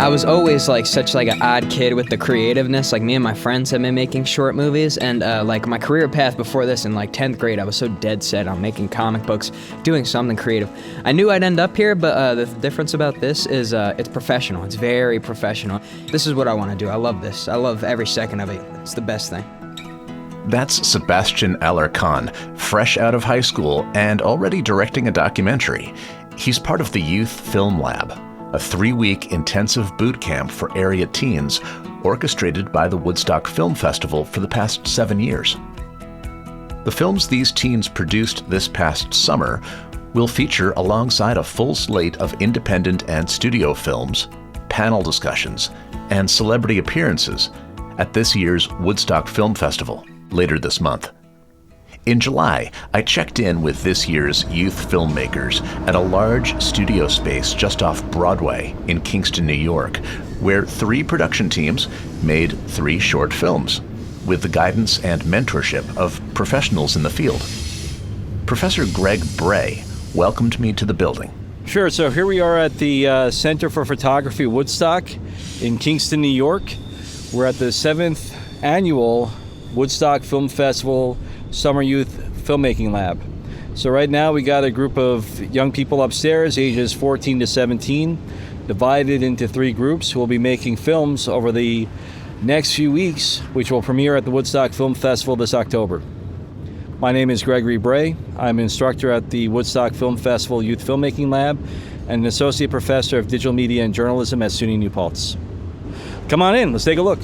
I was always like such like an odd kid with the creativeness. Like me and my friends have been making short movies, and like my career path before this in like 10th grade, I was so dead set on making comic books, doing something creative. I knew I'd end up here, but the difference about this is it's professional. It's very professional. This is what I want to do. I love this. I love every second of it. It's the best thing. That's Sebastian Alarcon, fresh out of high school and already directing a documentary. He's part of the Youth Film Lab, a 3-week intensive boot camp for area teens orchestrated by the Woodstock Film Festival for the past 7 years. The films these teens produced this past summer will feature alongside a full slate of independent and studio films, panel discussions, and celebrity appearances at this year's Woodstock Film Festival later this month. In July, I checked in with this year's youth filmmakers at a large studio space just off Broadway in Kingston, New York, where 3 production teams made 3 short films with the guidance and mentorship of professionals in the field. Professor Greg Bray welcomed me to the building. Sure, so here we are at the Center for Photography Woodstock in Kingston, New York. We're at the 7th annual Woodstock Film Festival Summer Youth Filmmaking Lab. So right now we got a group of young people upstairs, ages 14 to 17, divided into 3 groups who will be making films over the next few weeks, which will premiere at the Woodstock Film Festival this October. My name is Gregory Bray. I'm an instructor at the Woodstock Film Festival Youth Filmmaking Lab and an associate professor of digital media and journalism at SUNY New Paltz. Come on in, let's take a look.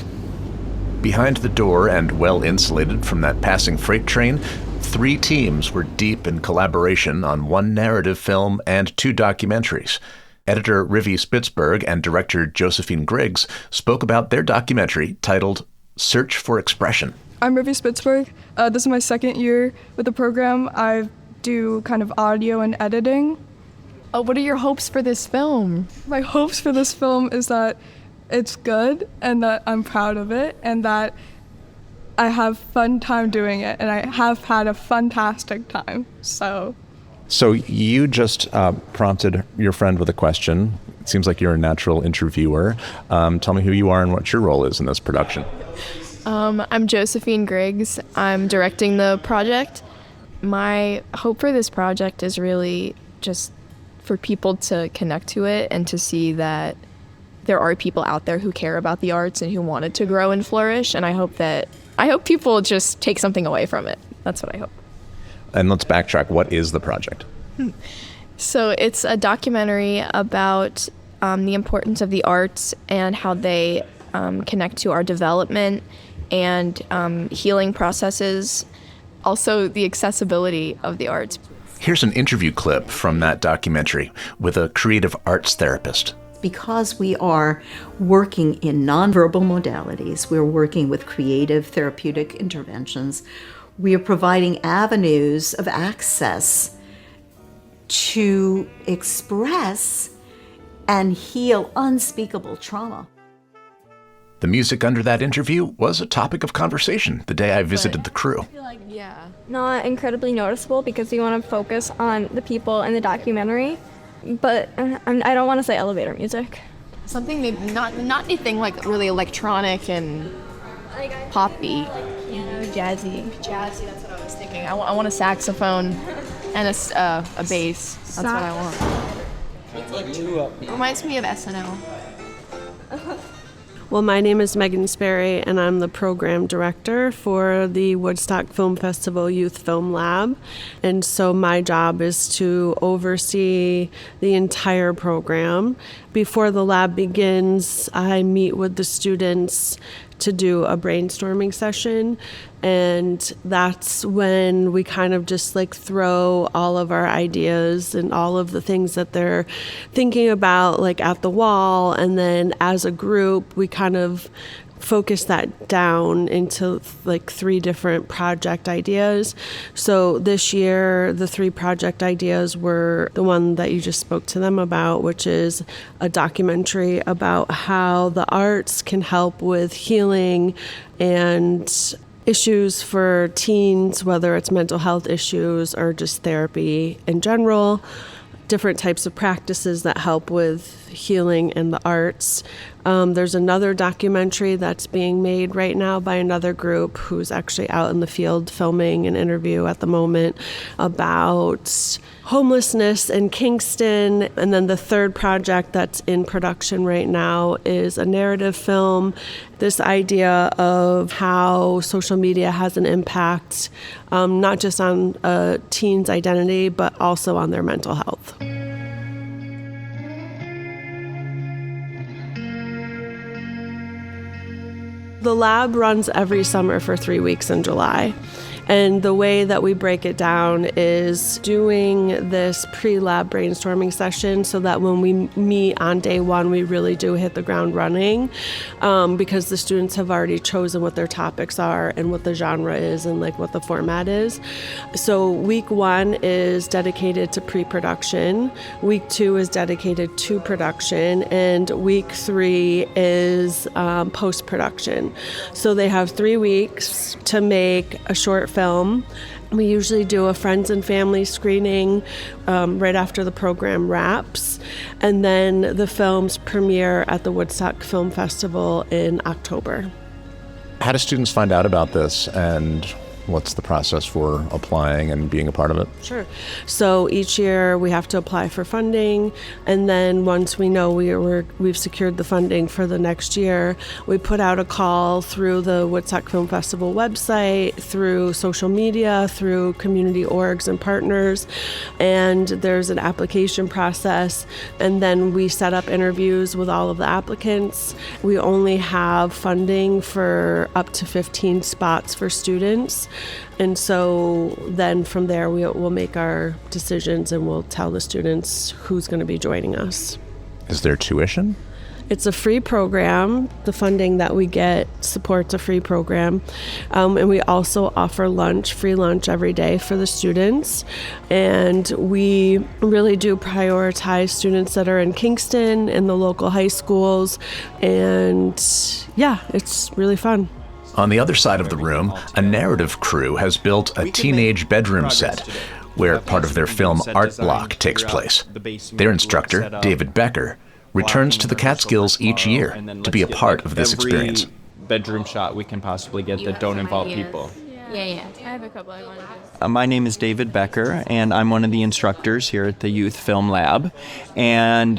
Behind the door and well insulated from that passing freight train, 3 teams were deep in collaboration on 1 narrative film and 2 documentaries. Editor Rivi Spitzberg and director Josephine Griggs spoke about their documentary titled Search for Expression. I'm Rivi Spitzberg. This is my 2nd year with the program. I do kind of audio and editing. What are your hopes for this film? My hopes for this film is that it's good and that I'm proud of it and that I have fun time doing it, and I have had a fantastic time. So you just prompted your friend with a question. It seems like you're a natural interviewer. Tell me who you are and what your role is in this production. I'm Josephine Griggs. I'm directing the project. My hope for this project is really just for people to connect to it and to see that there are people out there who care about the arts and who want it to grow and flourish. And I hope people just take something away from it. That's what I hope. And let's backtrack. What is the project? So it's a documentary about the importance of the arts and how they connect to our development and healing processes, also the accessibility of the arts. Here's an interview clip from that documentary with a creative arts therapist. Because we are working in nonverbal modalities, we're working with creative therapeutic interventions, we are providing avenues of access to express and heal unspeakable trauma. The music under that interview was a topic of conversation the day I visited the crew. Not incredibly noticeable because we want to focus on the people in the documentary. But I don't want to say elevator music. Something maybe not anything like really electronic and poppy. Jazzy. That's what I was thinking. I want a saxophone and a bass. That's what I want. It reminds me of SNL. Well, my name is Megan Sperry, and I'm the program director for the Woodstock Film Festival Youth Film Lab. And so my job is to oversee the entire program. Before the lab begins, I meet with the students to do a brainstorming session, and that's when we kind of just like throw all of our ideas and all of the things that they're thinking about like at the wall, and then as a group we kind of focus that down into like 3 different project ideas. So this year the 3 project ideas were the one that you just spoke to them about, which is a documentary about how the arts can help with healing and issues for teens, whether it's mental health issues or just therapy in general, different types of practices that help with healing and the arts. There's another documentary that's being made right now by another group who's actually out in the field filming an interview at the moment about homelessness in Kingston. And then the third project that's in production right now is a narrative film. This idea of how social media has an impact, not just on a teen's identity, but also on their mental health. The lab runs every summer for 3 weeks in July. And the way that we break it down is doing this pre-lab brainstorming session so that when we meet on day one, we really do hit the ground running, because the students have already chosen what their topics are and what the genre is and like what the format is. So week 1 is dedicated to pre-production, week 2 is dedicated to production, and week 3 is post-production. So they have 3 weeks to make a short film. We usually do a friends and family screening right after the program wraps, and then the films premiere at the Woodstock Film Festival in October. How do students find out about this, and what's the process for applying and being a part of it? Sure. So each year we have to apply for funding, and then once we know we've secured the funding for the next year, we put out a call through the Woodstock Film Festival website, through social media, through community orgs and partners, and there's an application process, and then we set up interviews with all of the applicants. We only have funding for up to 15 spots for students. And so then from there, we'll make our decisions and we'll tell the students who's going to be joining us. Is there tuition? It's a free program. The funding that we get supports a free program. And we also offer free lunch every day for the students. And we really do prioritize students that are in Kingston and the local high schools. And yeah, it's really fun. On the other side of the room, a narrative crew has built a teenage bedroom set where part of their film Art Block takes place. Their instructor, David Becker, returns to the Catskills each year to be a part of this experience. Bedroom shot we can possibly get that don't involve people. Yeah. I have a couple I want to do. My name is David Becker, and I'm one of the instructors here at the Youth Film Lab. And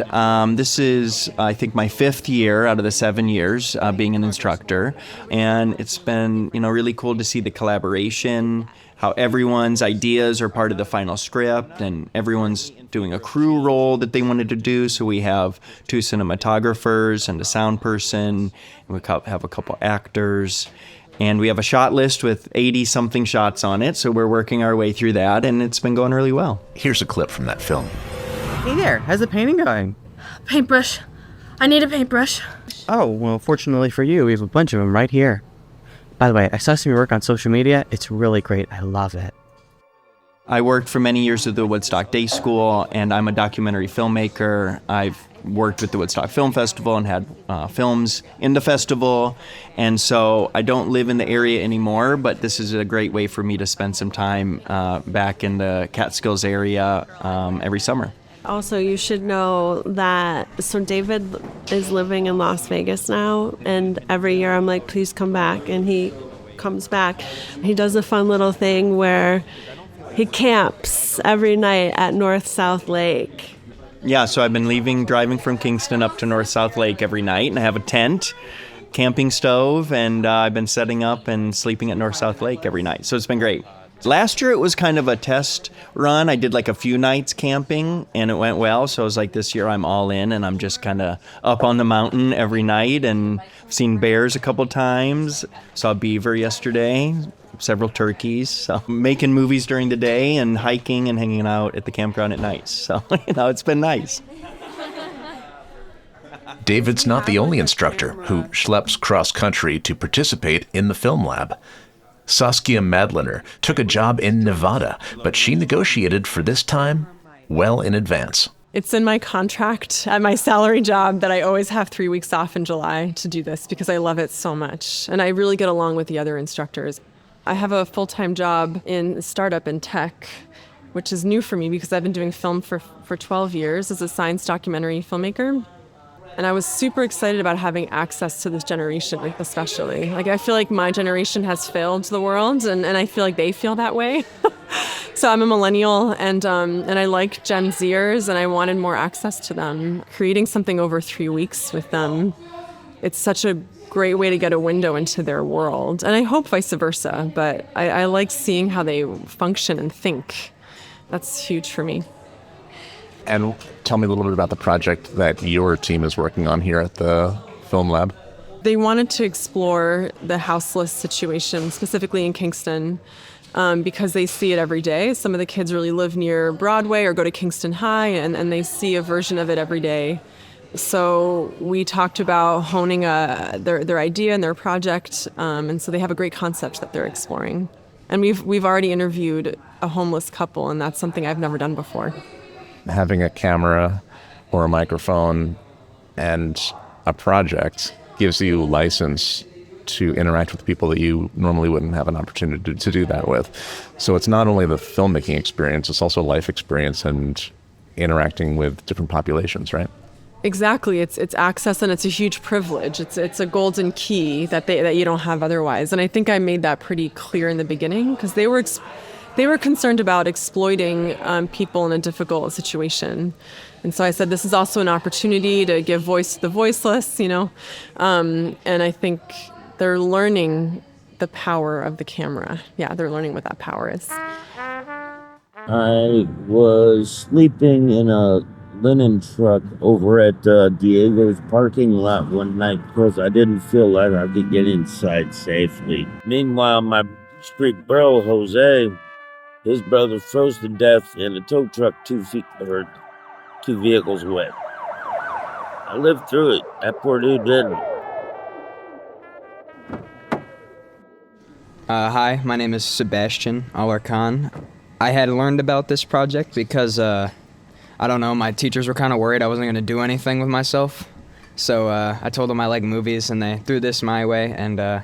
this is, I think, my 5th year out of the 7 years being an instructor. And it's been, really cool to see the collaboration, how everyone's ideas are part of the final script, and everyone's doing a crew role that they wanted to do. So we have 2 cinematographers and a sound person, and we have a couple actors. And we have a shot list with 80-something shots on it, so we're working our way through that, and it's been going really well. Here's a clip from that film. Hey there, how's the painting going? Paintbrush. I need a paintbrush. Oh, well, fortunately for you, we have a bunch of them right here. By the way, I saw some of your work on social media. It's really great. I love it. I worked for many years at the Woodstock Day School, and I'm a documentary filmmaker. I've worked with the Woodstock Film Festival and had films in the festival, and so I don't live in the area anymore, but this is a great way for me to spend some time back in the Catskills area every summer. Also, you should know that, so David is living in Las Vegas now, and every year I'm like, please come back, and he comes back. He does a fun little thing where he camps every night at North-South Lake. Yeah, so I've been driving from Kingston up to North-South Lake every night, and I have a tent, camping stove, and I've been setting up and sleeping at North-South Lake every night. So it's been great. Last year it was kind of a test run. I did like a few nights camping, and it went well. So I was like, this year I'm all in, and I'm just kind of up on the mountain every night, and I've seen bears a couple times. Saw a beaver yesterday. Several turkeys, so making movies during the day and hiking and hanging out at the campground at night. So, it's been nice. David's not the only instructor who schleps cross-country to participate in the film lab. Saskia Madliner took a job in Nevada, but she negotiated for this time well in advance. It's in my contract at my salary job that I always have 3 weeks off in July to do this because I love it so much. And I really get along with the other instructors. I have a full-time job in startup and tech, which is new for me because I've been doing film for 12 years as a science documentary filmmaker. And I was super excited about having access to this generation, especially. Like, I feel like my generation has failed the world, and I feel like they feel that way. So I'm a millennial, and I like Gen Zers, and I wanted more access to them. Creating something over 3 weeks with them, it's such a great way to get a window into their world. And I hope vice versa, but I like seeing how they function and think. That's huge for me. And tell me a little bit about the project that your team is working on here at the Film Lab. They wanted to explore the houseless situation, specifically in Kingston, because they see it every day. Some of the kids really live near Broadway or go to Kingston High, and they see a version of it every day. So we talked about honing their idea and their project, and so they have a great concept that they're exploring. And we've already interviewed a homeless couple, and that's something I've never done before. Having a camera or a microphone and a project gives you license to interact with people that you normally wouldn't have an opportunity to do that with. So it's not only the filmmaking experience, it's also life experience and interacting with different populations, right? Exactly. It's access, and it's a huge privilege. It's a golden key that you don't have otherwise. And I think I made that pretty clear in the beginning, because they were concerned about exploiting people in a difficult situation. And so I said, this is also an opportunity to give voice to the voiceless, and I think they're learning the power of the camera. Yeah, they're learning what that power is. I was sleeping in a linen truck over at Diego's parking lot one night because I didn't feel like I could get inside safely. Meanwhile, my street bro, Jose, his brother froze to death in a tow truck 2 vehicles away. I lived through it. That poor dude didn't. Hi, my name is Sebastian Alarcon. I had learned about this project because, I don't know, my teachers were kind of worried I wasn't going to do anything with myself. So I told them I like movies, and they threw this my way. And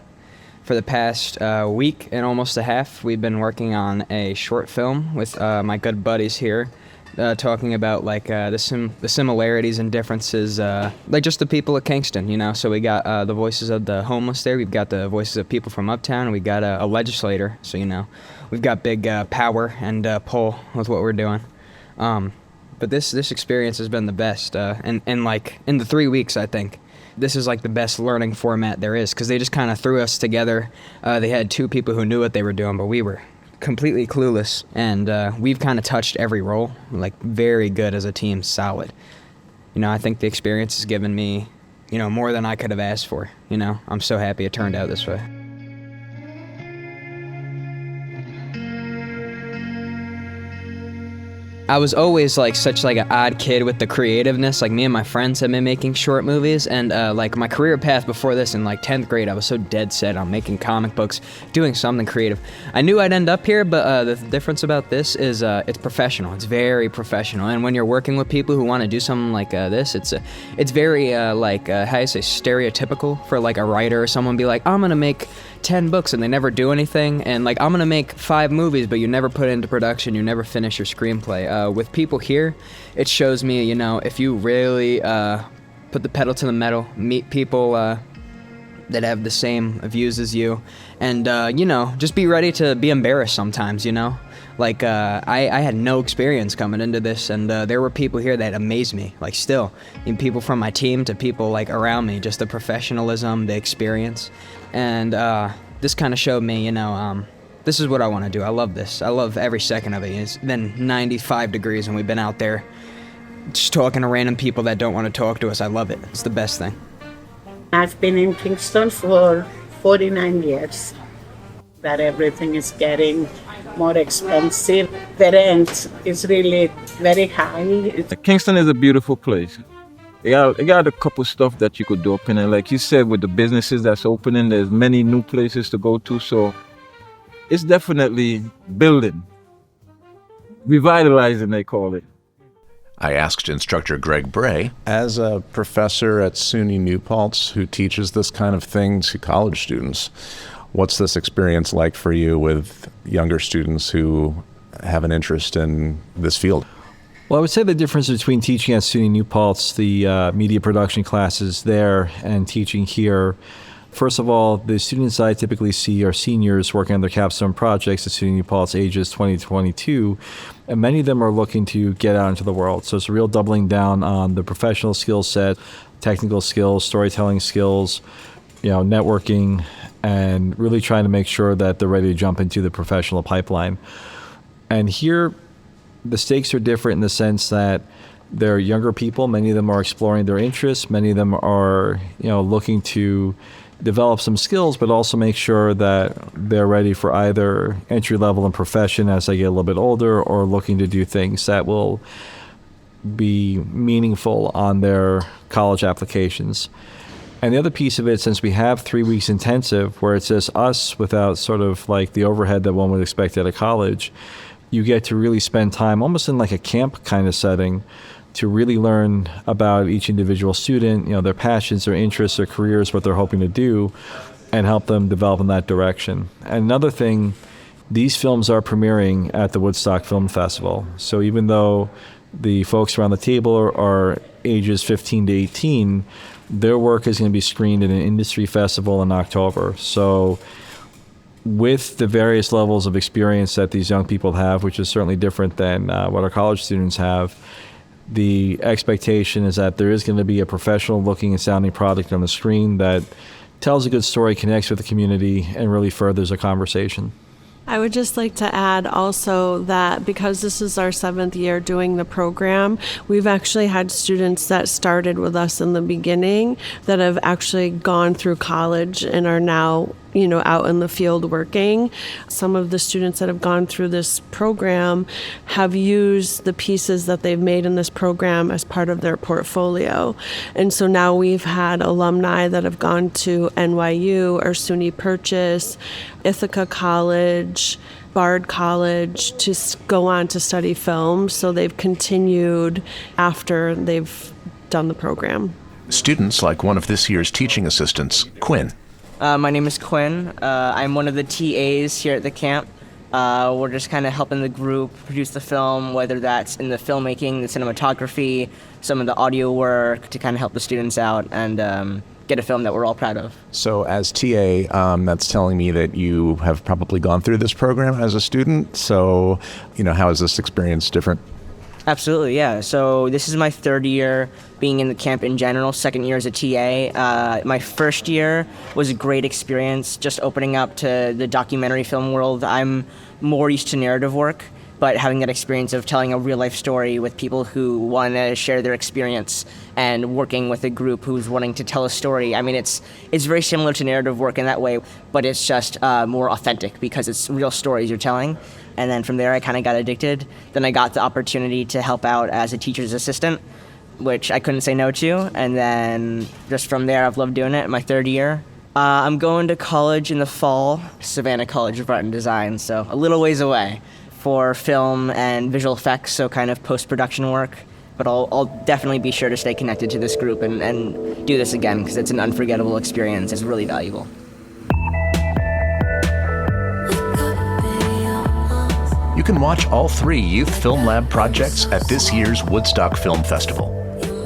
for the past week and almost a half, we've been working on a short film with my good buddies here, talking about like the similarities and differences, like just the people of Kingston, So we got the voices of the homeless there. We've got the voices of people from uptown, and we got a legislator. So we've got big power and pull with what we're doing. But this experience has been the best, and like in the 3 weeks, I think this is like the best learning format there is, because they just kind of threw us together. They had 2 people who knew what they were doing, but we were completely clueless, and we've kind of touched every role, like very good as a team, solid. I think the experience has given me, more than I could have asked for. I'm so happy it turned out this way. I was always like such like an odd kid with the creativeness. Like me and my friends have been making short movies, and like my career path before this in like 10th grade, I was so dead set on making comic books, doing something creative. I knew I'd end up here, but the difference about this is it's professional. It's very professional, and when you're working with people who want to do something like this, it's very like how you say, stereotypical for like a writer or someone be like, I'm gonna make 10 books, and they never do anything, and like I'm gonna make 5 movies, but you never put it into production, you never finish your screenplay. With people here, it shows me, if you really put the pedal to the metal, meet people that have the same views as you, and just be ready to be embarrassed sometimes. Like I had no experience coming into this, and there were people here that amazed me, like still, people from my team to people like around me, just the professionalism, the experience. And this kind of showed me, this is what I want to do. I love this. I love every second of it. It's been 95 degrees and we've been out there just talking to random people that don't want to talk to us. I love it. It's the best thing. I've been in Kingston for 49 years. That everything is getting more expensive. The rent is really very high. Kingston is a beautiful place. It got a couple stuff that you could do up in it. Like you said, with the businesses that's opening, there's many new places to go to. So it's definitely building, revitalizing, they call it. I asked instructor Greg Bray. As a professor at SUNY New Paltz who teaches this kind of thing to college students, what's this experience like for you with younger students who have an interest in this field? Well, I would say the difference between teaching at SUNY New Paltz, the media production classes there, and teaching here, first of all, the students I typically see are seniors working on their capstone projects at SUNY New Paltz, ages 20 to 22, and many of them are looking to get out into the world. So it's a real doubling down on the professional skill set, technical skills, storytelling skills, networking, and really trying to make sure that they're ready to jump into the professional pipeline. And here, the stakes are different in the sense that they're younger people. Many of them are exploring their interests. Many of them are, looking to develop some skills, but also make sure that they're ready for either entry level in profession as they get a little bit older, or looking to do things that will be meaningful on their college applications. And the other piece of it, since we have 3 weeks intensive where it's just us without sort of like the overhead that one would expect at a college, you get to really spend time almost in like a camp kind of setting to really learn about each individual student, their passions, their interests, their careers, what they're hoping to do, and help them develop in that direction. And another thing, these films are premiering at the Woodstock Film Festival. So even though the folks around the table are ages 15 to 18, their work is going to be screened at an industry festival in October. So with the various levels of experience that these young people have, which is certainly different than what our college students have, the expectation is that there is going to be a professional looking and sounding product on the screen that tells a good story, connects with the community, and really furthers a conversation. I would just like to add also that because this is our 7th year doing the program, we've actually had students that started with us in the beginning that have actually gone through college and are now out in the field working. Some of the students that have gone through this program have used the pieces that they've made in this program as part of their portfolio. And so now we've had alumni that have gone to NYU or SUNY Purchase, Ithaca College, Bard College to go on to study film. So they've continued after they've done the program. Students like one of this year's teaching assistants, Quinn. My name is Quinn. I'm one of the TAs here at the camp. We're just kind of helping the group produce the film, whether that's in the filmmaking, the cinematography, some of the audio work, to kind of help the students out and get a film that we're all proud of. So as TA, that's telling me that you have probably gone through this program as a student. So, how is this experience different? Absolutely, yeah. So this is my 3rd year being in the camp in general, 2nd year as a TA. My 1st year was a great experience, just opening up to the documentary film world. I'm more used to narrative work, but having that experience of telling a real-life story with people who want to share their experience and working with a group who's wanting to tell a story. I mean, it's very similar to narrative work in that way, but it's just more authentic because it's real stories you're telling. And then from there, I kind of got addicted. Then I got the opportunity to help out as a teacher's assistant, which I couldn't say no to. And then just from there, I've loved doing it. My 3rd year. I'm going to college in the fall, Savannah College of Art and Design, so a little ways away, for film and visual effects, so kind of post-production work. But I'll definitely be sure to stay connected to this group and do this again because it's an unforgettable experience. It's really valuable. You can watch all 3 Youth Film Lab projects at this year's Woodstock Film Festival.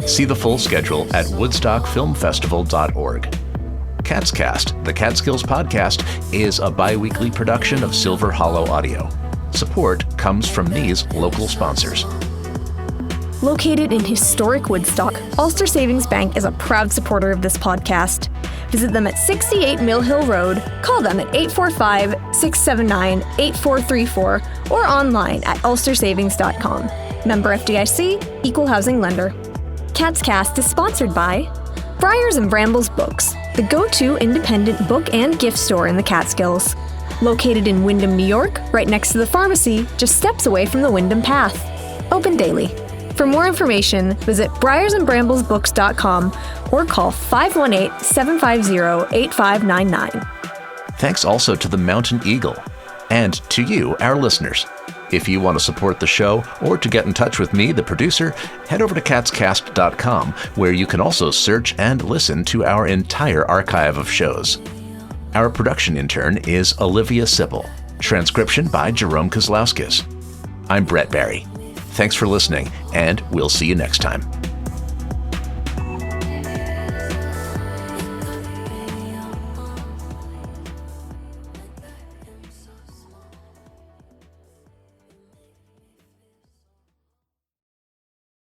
See the full schedule at woodstockfilmfestival.org. CatsCast, the Catskills podcast, is a bi-weekly production of Silver Hollow Audio. Support comes from these local sponsors. Located in historic Woodstock, Ulster Savings Bank is a proud supporter of this podcast. Visit them at 68 Mill Hill Road, call them at 845-679-8434, or online at ulstersavings.com. Member FDIC, Equal Housing Lender. CatsCast is sponsored by Briars and Brambles Books, the go-to independent book and gift store in the Catskills. Located in Wyndham, New York, right next to the pharmacy, just steps away from the Wyndham Path. Open daily. For more information, visit briarsandbramblesbooks.com or call 518-750-8599. Thanks also to the Mountain Eagle and to you, our listeners. If you want to support the show or to get in touch with me, the producer, head over to catscast.com, where you can also search and listen to our entire archive of shows. Our production intern is Olivia Sipple. Transcription by Jerome Kozlowskis. I'm Brett Barry. Thanks for listening, and we'll see you next time.